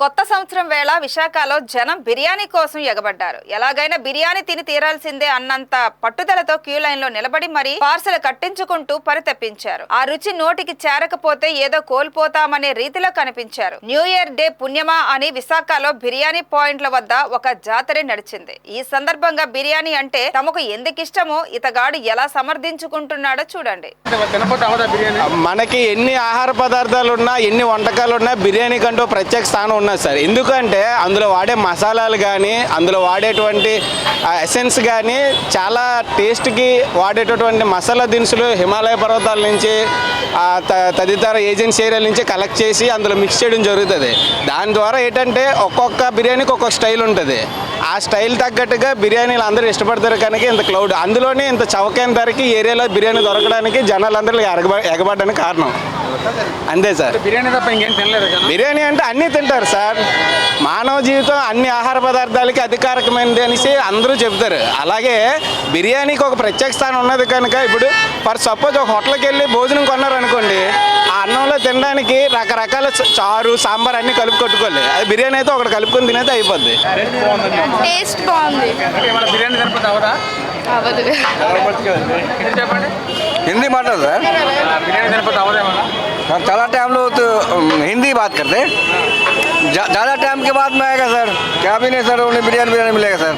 కొత్త సంవత్సరం వేళ విశాఖలో జనం బిర్యానీ కోసం ఎగబడ్డారు. ఎలాగైనా బిర్యానీ తిని తీరాల్సిందే అన్నంత పట్టుదలతో క్యూ లైన్ లో నిలబడి మరీ పార్సల్ కట్టించుకుంటూ పరితపించారు. ఆ రుచి నోటికి చేరకపోతే ఏదో కోల్పోతామనే రీతిలో కనిపించారు. న్యూ ఇయర్ డే పుణ్యమా అని విశాఖలో బిర్యానీ పాయింట్ల వద్ద ఒక జాతర నడిచింది. ఈ సందర్భంగా బిర్యానీ అంటే తమకు ఎందుకు ఇష్టమో ఇతగాడు ఎలా సమర్థించుకుంటున్నాడో చూడండి. మనకి ఎన్ని ఆహార పదార్థాలు ఉన్నా, ఎన్ని వంటకాలు ఉన్నా బిర్యానీ కంటూ ప్రత్యేక స్థానం ఉన్నది సార్. ఎందుకంటే అందులో వాడే మసాలాలు కానీ, అందులో వాడేటువంటి ఎసెన్స్ కానీ, చాలా టేస్ట్కి వాడేటటువంటి మసాలా దినుసులు హిమాలయ పర్వతాల నుంచి తదితర ఏజెన్సీ ఏరియాల నుంచి కలెక్ట్ చేసి అందులో మిక్స్ చేయడం జరుగుతుంది. దాని ద్వారా ఏంటంటే ఒక్కొక్క బిర్యానీకి ఒక్కొక్క స్టైల్ ఉంటుంది. ఆ స్టైల్ తగ్గట్టుగా బిర్యానీలు అందరూ ఇష్టపడతారు కనుక ఇంత క్లౌడ్, అందులోనే ఇంత చౌకైన ధరకి ఏరియాలో బిర్యానీ దొరకడానికి జనాలందరూ ఎగబడడానికి కారణం అంతే సార్. బిర్యానీ తప్ప ఇంకేం తినలేదు. బిర్యానీ అంటే అన్నీ తింటారు సార్. మానవ జీవితం అన్ని ఆహార పదార్థాలకి అధికారికమైనది అనేసి అందరూ చెప్తారు. అలాగే బిర్యానీకి ఒక ప్రత్యేక స్థానం ఉన్నది కనుక ఇప్పుడు ఫర్ సపోజ్ ఒక హోటల్కి వెళ్ళి భోజనం కొన్నారనుకోండి, ఆ అన్నంలో తినడానికి రకరకాల చారు, సాంబార్ అన్నీ కలుపు కొట్టుకోవాలి. అది బిర్యానీ అయితే ఒకటి కలుపుకొని తినైతే అయిపోద్ది. టేస్ట్ బాగుంది. బిర్యానీ సరిపోతే అవదా? చెప్పండి. हिंदी मार्टर सर, బిర్యానీ సరిపోతే అవదేమన్నా? ज़्यादा टाइम लोग तो हिंदी बात करते, ज़्यादा टाइम के बाद में आएगा सर, क्या भी नहीं सर, उन्हें बिरयानी मिलेगा सर।